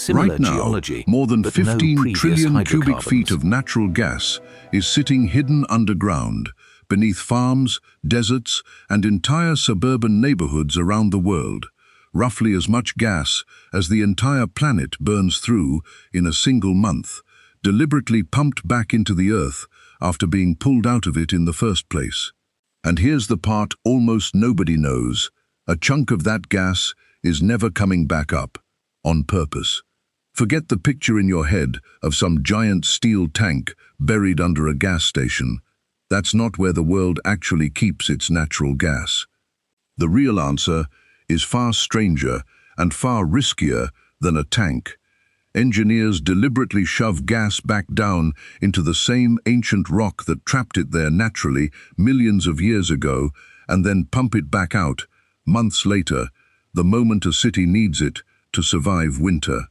similar Right now, geology, more than but no 15 previous trillion cubic feet hydrocarbons. of natural gas is sitting hidden underground, beneath farms, deserts, and entire suburban neighborhoods around the world. Roughly as much gas as the entire planet burns through in a single month, deliberately pumped back into the earth after being pulled out of it in the first place. And here's the part almost nobody knows. A chunk of that gas is never coming back up, on purpose. Forget the picture in your head of some giant steel tank buried under a gas station. That's not where the world actually keeps its natural gas. The real answer is far stranger and far riskier than a tank. Engineers deliberately shove gas back down into the same ancient rock that trapped it there naturally millions of years ago, and then pump it back out, months later, the moment a city needs it to survive winter.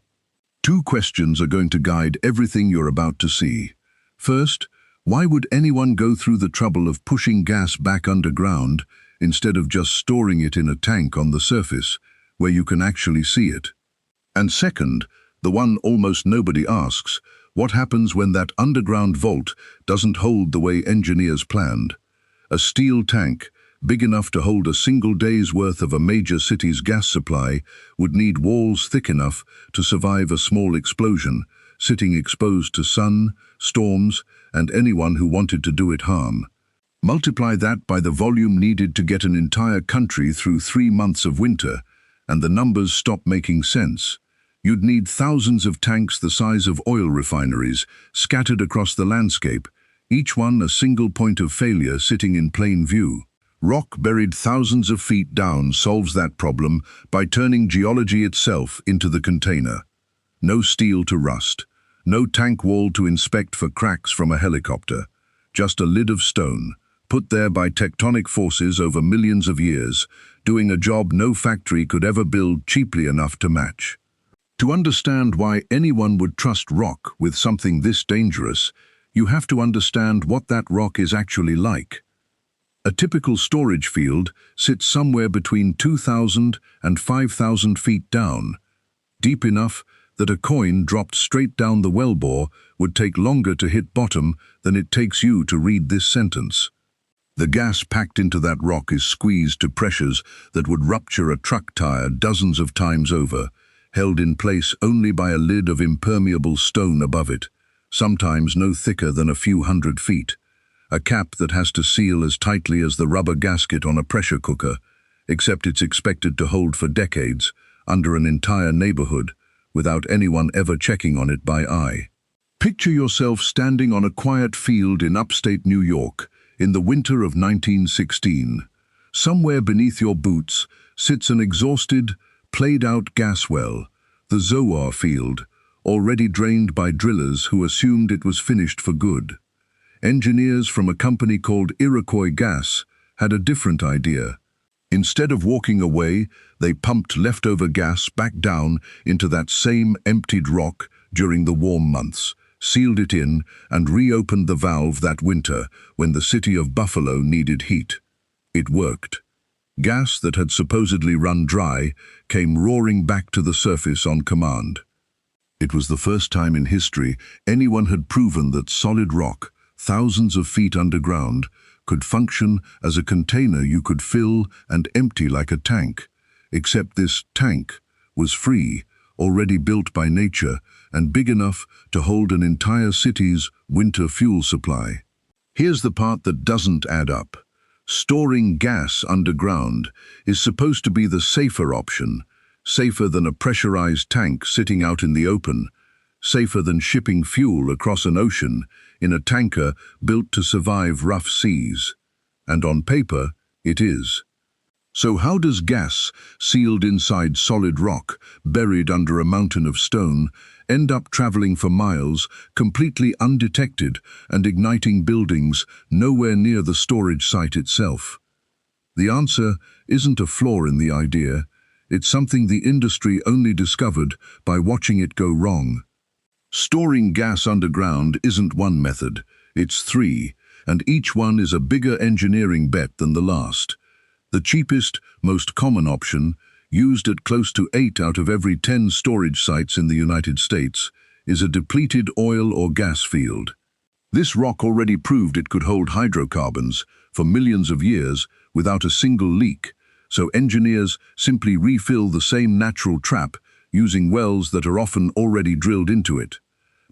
Two questions are going to guide everything you're about to see. First, why would anyone go through the trouble of pushing gas back underground instead of just storing it in a tank on the surface, where you can actually see it? And second, the one almost nobody asks, what happens when that underground vault doesn't hold the way engineers planned? A steel tank, big enough to hold a single day's worth of a major city's gas supply, would need walls thick enough to survive a small explosion, sitting exposed to sun, storms, and anyone who wanted to do it harm. Multiply that by the volume needed to get an entire country through 3 months of winter, and the numbers stop making sense. You'd need thousands of tanks the size of oil refineries, scattered across the landscape, each one a single point of failure sitting in plain view. Rock buried thousands of feet down solves that problem by turning geology itself into the container. No steel to rust, no tank wall to inspect for cracks from a helicopter, just a lid of stone, put there by tectonic forces over millions of years, doing a job no factory could ever build cheaply enough to match. To understand why anyone would trust rock with something this dangerous, you have to understand what that rock is actually like. A typical storage field sits somewhere between 2,000 and 5,000 feet down, deep enough that a coin dropped straight down the wellbore would take longer to hit bottom than it takes you to read this sentence. The gas packed into that rock is squeezed to pressures that would rupture a truck tire dozens of times over, held in place only by a lid of impermeable stone above it, sometimes no thicker than a few hundred feet. A cap that has to seal as tightly as the rubber gasket on a pressure cooker, except it's expected to hold for decades, under an entire neighborhood, without anyone ever checking on it by eye. Picture yourself standing on a quiet field in upstate New York in the winter of 1916. Somewhere beneath your boots sits an exhausted, played-out gas well, the Zoar field, already drained by drillers who assumed it was finished for good. Engineers from a company called Iroquois Gas had a different idea. Instead of walking away, they pumped leftover gas back down into that same emptied rock during the warm months, sealed it in, and reopened the valve that winter when the city of Buffalo needed heat. It worked. Gas that had supposedly run dry came roaring back to the surface on command. It was the first time in history anyone had proven that solid rock, thousands of feet underground, could function as a container you could fill and empty like a tank, except this tank was free, already built by nature, and big enough to hold an entire city's winter fuel supply. Here's the part that doesn't add up. Storing gas underground is supposed to be the safer option, safer than a pressurized tank sitting out in the open, safer than shipping fuel across an ocean in a tanker built to survive rough seas. And on paper, it is. So how does gas, sealed inside solid rock, buried under a mountain of stone, end up traveling for miles, completely undetected and igniting buildings nowhere near the storage site itself? The answer isn't a flaw in the idea. It's something the industry only discovered by watching it go wrong. Storing gas underground isn't one method, it's 3, and each one is a bigger engineering bet than the last. The cheapest, most common option used at close to 8 out of every 10 storage sites in the United States, is a depleted oil or gas field. This rock already proved it could hold hydrocarbons for millions of years without a single leak, so engineers simply refill the same natural trap using wells that are often already drilled into it.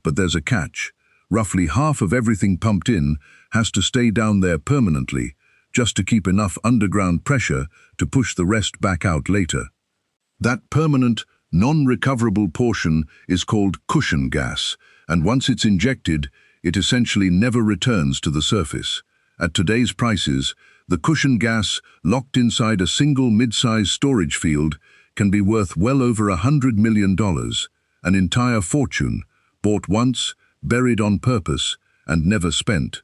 But there's a catch. Roughly half of everything pumped in has to stay down there permanently, just to keep enough underground pressure to push the rest back out later. That permanent, non-recoverable portion is called cushion gas, and once it's injected, it essentially never returns to the surface. At today's prices, the cushion gas locked inside a single mid-sized storage field can be worth well over $100 million, an entire fortune, bought once, buried on purpose, and never spent.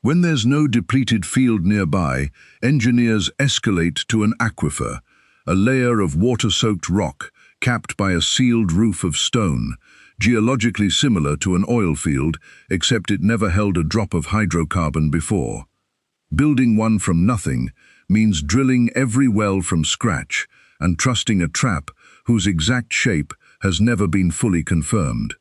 When there's no depleted field nearby, engineers escalate to an aquifer, a layer of water-soaked rock capped by a sealed roof of stone, geologically similar to an oil field, except it never held a drop of hydrocarbon before. Building one from nothing means drilling every well from scratch and trusting a trap whose exact shape has never been fully confirmed.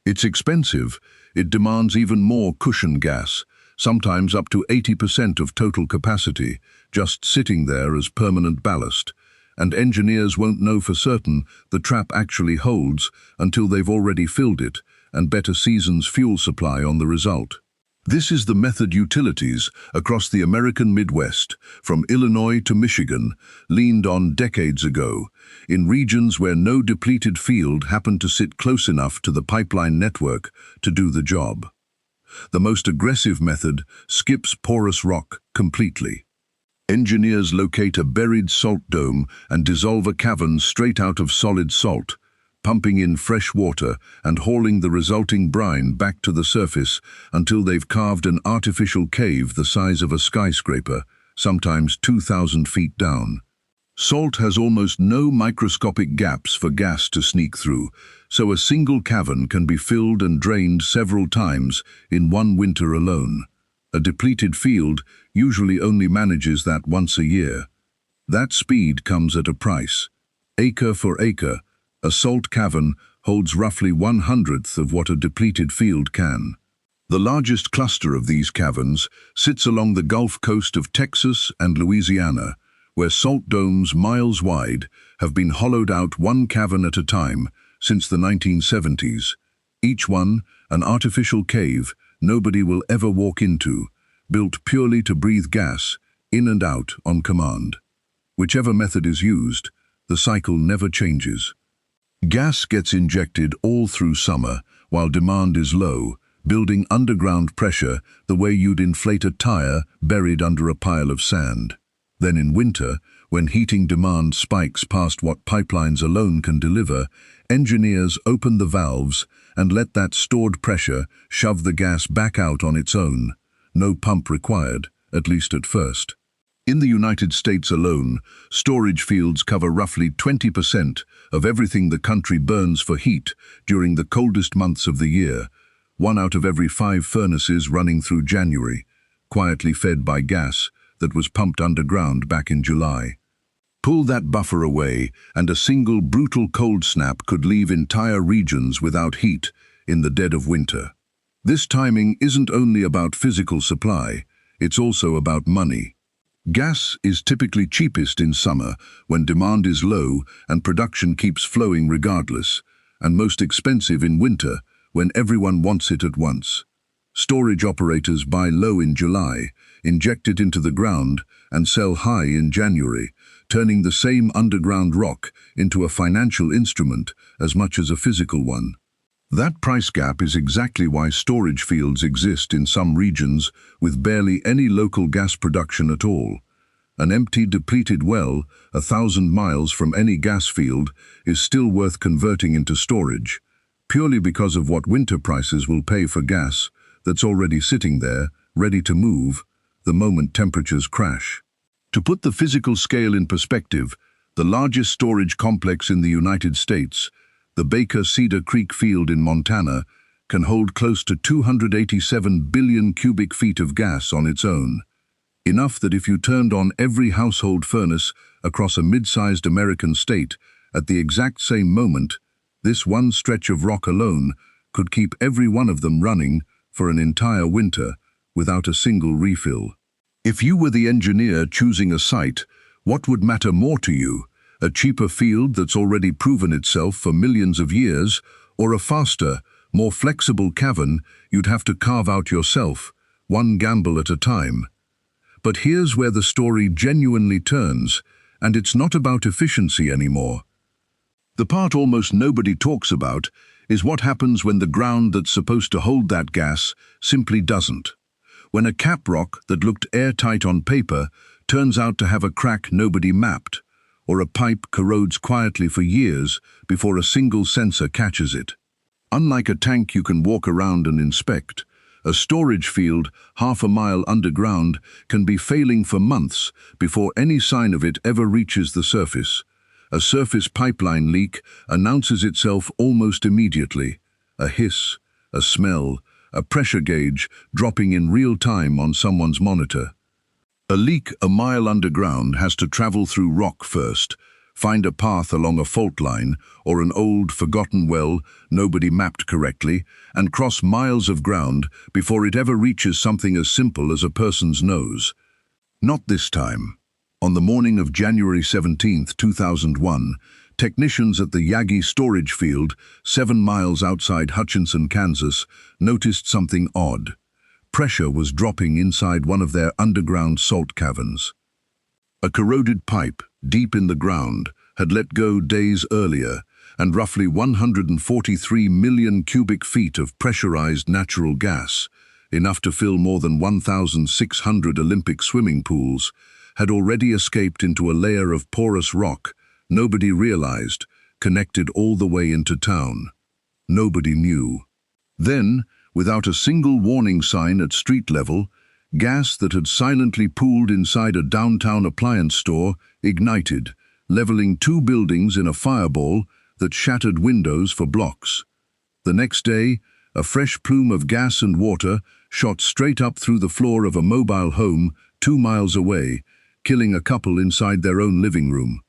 It's expensive. It demands even more cushion gas, sometimes up to 80% of total capacity, just sitting there as permanent ballast, and engineers won't know for certain the trap actually holds until they've already filled it and bet a season's fuel supply on the result. This is the method utilities across the American Midwest, from Illinois to Michigan, leaned on decades ago, in regions where no depleted field happened to sit close enough to the pipeline network to do the job. The most aggressive method skips porous rock completely. Engineers locate a buried salt dome and dissolve a cavern straight out of solid salt, pumping in fresh water and hauling the resulting brine back to the surface until they've carved an artificial cave the size of a skyscraper, sometimes 2,000 feet down. Salt has almost no microscopic gaps for gas to sneak through, so a single cavern can be filled and drained several times in one winter alone. A depleted field usually only manages that once a year. That speed comes at a price. Acre for acre, a salt cavern holds roughly 1/100th of what a depleted field can. The largest cluster of these caverns sits along the Gulf Coast of Texas and Louisiana, where salt domes miles wide have been hollowed out one cavern at a time since the 1970s. Each one an artificial cave nobody will ever walk into, built purely to breathe gas in and out on command. Whichever method is used, the cycle never changes. Gas gets injected all through summer while demand is low, building underground pressure the way you'd inflate a tire buried under a pile of sand. Then in winter, when heating demand spikes past what pipelines alone can deliver, engineers open the valves and let that stored pressure shove the gas back out on its own. No pump required, at least at first. In the United States alone, storage fields cover roughly 20% of everything the country burns for heat during the coldest months of the year, 1 out of every 5 furnaces running through January, quietly fed by gas that was pumped underground back in July. Pull that buffer away, and a single brutal cold snap could leave entire regions without heat in the dead of winter. This timing isn't only about physical supply, it's also about money. Gas is typically cheapest in summer when demand is low and production keeps flowing regardless, and most expensive in winter when everyone wants it at once. Storage operators buy low in July, inject it into the ground, and sell high in January, turning the same underground rock into a financial instrument as much as a physical one. That price gap is exactly why storage fields exist in some regions with barely any local gas production at all. An empty, depleted well, 1,000 miles from any gas field, is still worth converting into storage, purely because of what winter prices will pay for gas that's already sitting there, ready to move, the moment temperatures crash. To put the physical scale in perspective, the largest storage complex in the United States, the Baker Cedar Creek Field in Montana, can hold close to 287 billion cubic feet of gas on its own. enough that if you turned on every household furnace across a mid-sized American state at the exact same moment, this one stretch of rock alone could keep every one of them running for an entire winter without a single refill. If you were the engineer choosing a site, what would matter more to you? A cheaper field that's already proven itself for millions of years, or a faster, more flexible cavern you'd have to carve out yourself, one gamble at a time? But here's where the story genuinely turns, and it's not about efficiency anymore. The part almost nobody talks about is what happens when the ground that's supposed to hold that gas simply doesn't. When a cap rock that looked airtight on paper turns out to have a crack nobody mapped, or a pipe corrodes quietly for years before a single sensor catches it. Unlike a tank you can walk around and inspect, a storage field half a mile underground can be failing for months before any sign of it ever reaches the surface. A surface pipeline leak announces itself almost immediately. A hiss, a smell, a pressure gauge dropping in real time on someone's monitor. A leak a mile underground has to travel through rock first, find a path along a fault line or an old, forgotten well nobody mapped correctly, and cross miles of ground before it ever reaches something as simple as a person's nose. Not this time. On the morning of January 17, 2001, technicians at the Yagi storage field, 7 miles outside Hutchinson, Kansas, noticed something odd. Pressure was dropping inside one of their underground salt caverns. A corroded pipe, deep in the ground, had let go days earlier, and roughly 143 million cubic feet of pressurized natural gas, enough to fill more than 1,600 Olympic swimming pools, had already escaped into a layer of porous rock nobody realized connected all the way into town. Nobody knew. Then, without a single warning sign at street level, gas that had silently pooled inside a downtown appliance store ignited, leveling 2 buildings in a fireball that shattered windows for blocks. The next day, a fresh plume of gas and water shot straight up through the floor of a mobile home 2 miles away, killing a couple inside their own living room.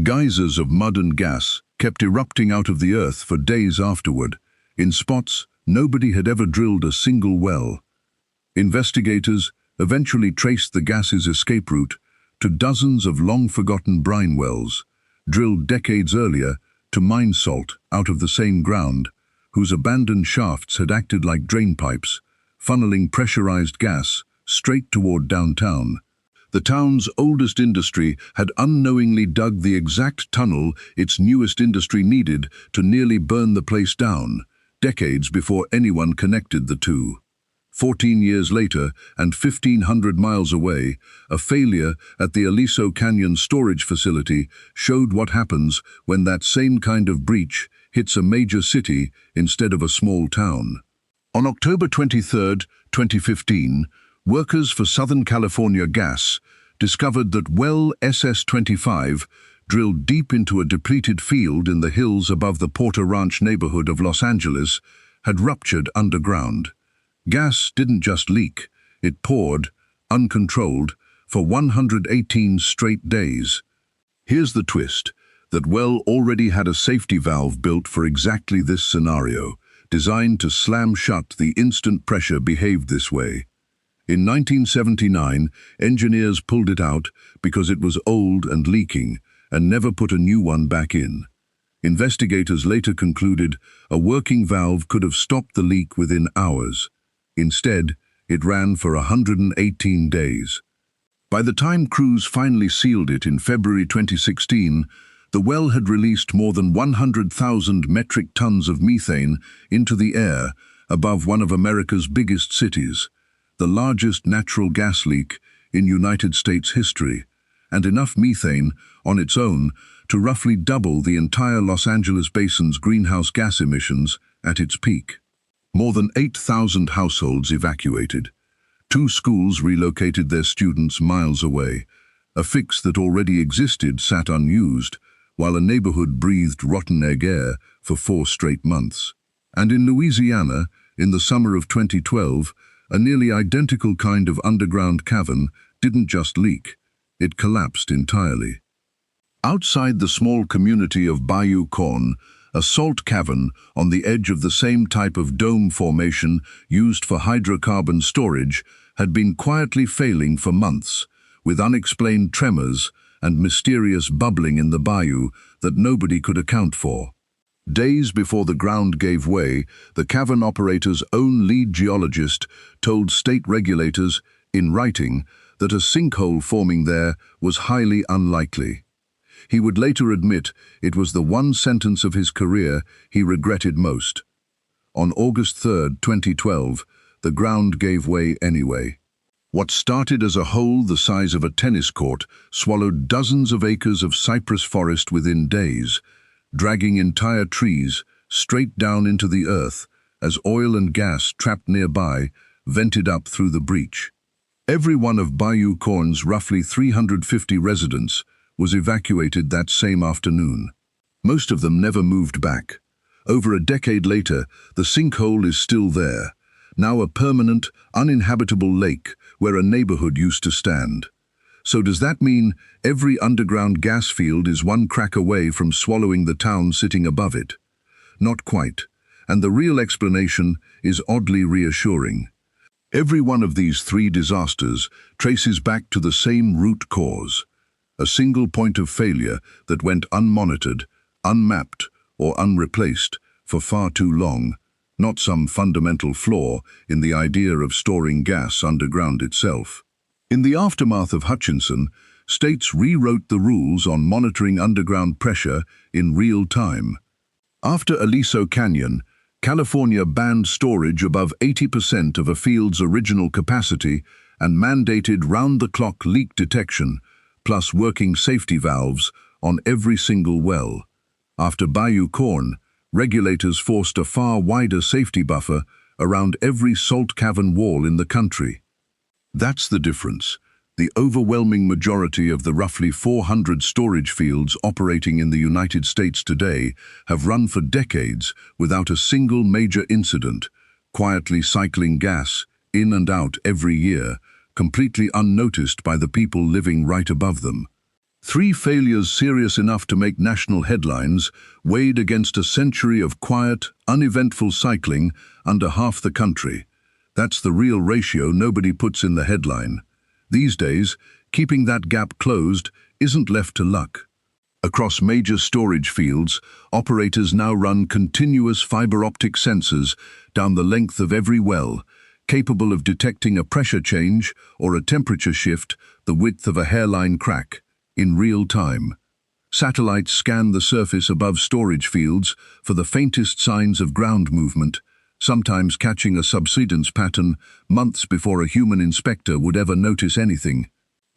Geysers of mud and gas kept erupting out of the earth for days afterward, in spots nobody had ever drilled a single well. Investigators eventually traced the gas's escape route to dozens of long-forgotten brine wells, drilled decades earlier to mine salt out of the same ground, whose abandoned shafts had acted like drain pipes, funneling pressurized gas straight toward downtown. The town's oldest industry had unknowingly dug the exact tunnel its newest industry needed to nearly burn the place down, decades before anyone connected the two. 14 years later, and 1,500 miles away, a failure at the Aliso Canyon storage facility showed what happens when that same kind of breach hits a major city instead of a small town. On October 23, 2015, workers for Southern California Gas discovered that well SS-25, drilled deep into a depleted field in the hills above the Porter Ranch neighborhood of Los Angeles, had ruptured underground. Gas didn't just leak, it poured, uncontrolled, for 118 straight days. Here's the twist. That well already had a safety valve built for exactly this scenario, designed to slam shut the instant pressure behaved this way. In 1979, engineers pulled it out because it was old and leaking, and never put a new one back in. Investigators later concluded a working valve could have stopped the leak within hours. Instead, it ran for 118 days. By the time crews finally sealed it in February 2016, the well had released more than 100,000 metric tons of methane into the air above one of America's biggest cities, the largest natural gas leak in United States history, and enough methane on its own to roughly double the entire Los Angeles basin's greenhouse gas emissions at its peak. More than 8,000 households evacuated. 2 schools relocated their students miles away. A fix that already existed sat unused, while a neighborhood breathed rotten egg air for 4 straight months. And in Louisiana, in the summer of 2012, a nearly identical kind of underground cavern didn't just leak, it collapsed entirely. Outside the small community of Bayou Corne, a salt cavern on the edge of the same type of dome formation used for hydrocarbon storage had been quietly failing for months, with unexplained tremors and mysterious bubbling in the bayou that nobody could account for. Days before the ground gave way, the cavern operator's own lead geologist told state regulators, in writing, that a sinkhole forming there was highly unlikely. He would later admit it was the one sentence of his career he regretted most. On August 3, 2012, the ground gave way anyway. What started as a hole the size of a tennis court swallowed dozens of acres of cypress forest within days, dragging entire trees straight down into the earth as oil and gas trapped nearby vented up through the breach. Every one of Bayou Corne's roughly 350 residents was evacuated that same afternoon. Most of them never moved back. Over a decade later, the sinkhole is still there, now a permanent, uninhabitable lake where a neighborhood used to stand. So does that mean every underground gas field is one crack away from swallowing the town sitting above it? Not quite, and the real explanation is oddly reassuring. Every one of these three disasters traces back to the same root cause, a single point of failure that went unmonitored, unmapped, or unreplaced for far too long, not some fundamental flaw in the idea of storing gas underground itself. In the aftermath of Hutchinson, states rewrote the rules on monitoring underground pressure in real time. After Aliso Canyon, California banned storage above 80% of a field's original capacity and mandated round-the-clock leak detection, plus working safety valves on every single well. After Bayou Corne, regulators forced a far wider safety buffer around every salt cavern wall in the country. That's the difference. The overwhelming majority of the roughly 400 storage fields operating in the United States today have run for decades without a single major incident, quietly cycling gas in and out every year, completely unnoticed by the people living right above them. 3 failures serious enough to make national headlines, weighed against a century of quiet, uneventful cycling under half the country. That's the real ratio nobody puts in the headline. These days, keeping that gap closed isn't left to luck. Across major storage fields, operators now run continuous fiber optic sensors down the length of every well, capable of detecting a pressure change or a temperature shift the width of a hairline crack, in real time. Satellites scan the surface above storage fields for the faintest signs of ground movement, sometimes catching a subsidence pattern months before a human inspector would ever notice anything.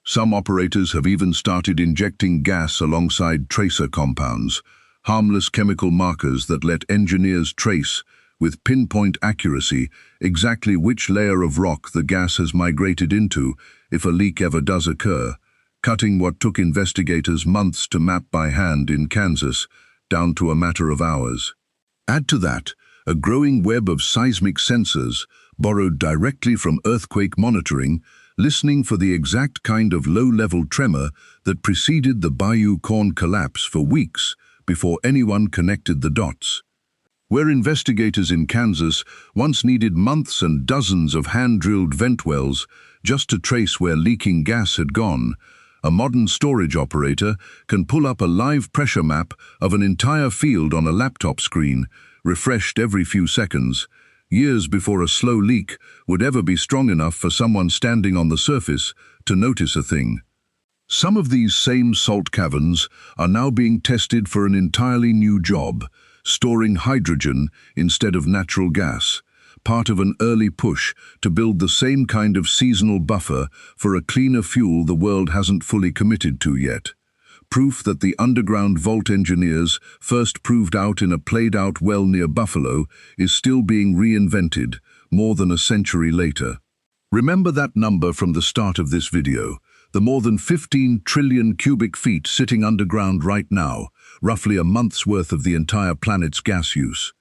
Some operators have even started injecting gas alongside tracer compounds, harmless chemical markers that let engineers trace, with pinpoint accuracy, exactly which layer of rock the gas has migrated into if a leak ever does occur, cutting what took investigators months to map by hand in Kansas down to a matter of hours. Add to that a growing web of seismic sensors borrowed directly from earthquake monitoring, listening for the exact kind of low-level tremor that preceded the Bayou Corne collapse for weeks before anyone connected the dots. Where investigators in Kansas once needed months and dozens of hand-drilled vent wells just to trace where leaking gas had gone, a modern storage operator can pull up a live pressure map of an entire field on a laptop screen, refreshed every few seconds, years before a slow leak would ever be strong enough for someone standing on the surface to notice a thing. Some of these same salt caverns are now being tested for an entirely new job, storing hydrogen instead of natural gas, part of an early push to build the same kind of seasonal buffer for a cleaner fuel the world hasn't fully committed to yet. Proof that the underground vault engineers first proved out in a played-out well near Buffalo is still being reinvented more than a century later. Remember that number from the start of this video, the more than 15 trillion cubic feet sitting underground right now, roughly a month's worth of the entire planet's gas use.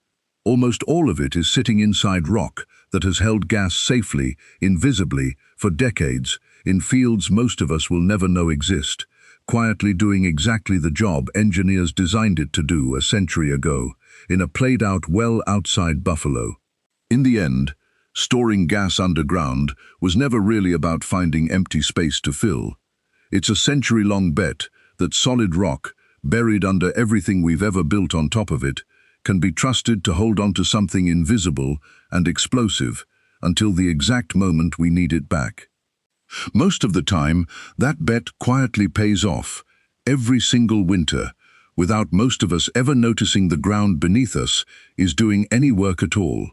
Almost all of it is sitting inside rock that has held gas safely, invisibly, for decades, in fields most of us will never know exist, quietly doing exactly the job engineers designed it to do a century ago, in a played-out well outside Buffalo. In the end, storing gas underground was never really about finding empty space to fill. It's a century-long bet that solid rock, buried under everything we've ever built on top of it, can be trusted to hold on to something invisible and explosive until the exact moment we need it back. Most of the time, that bet quietly pays off, every single winter, without most of us ever noticing the ground beneath us is doing any work at all.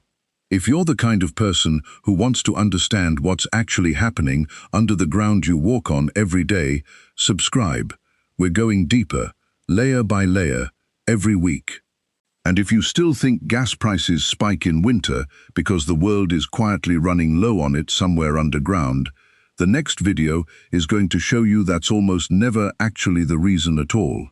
If you're the kind of person who wants to understand what's actually happening under the ground you walk on every day, subscribe. We're going deeper, layer by layer, every week. And if you still think gas prices spike in winter because the world is quietly running low on it somewhere underground, the next video is going to show you that's almost never actually the reason at all.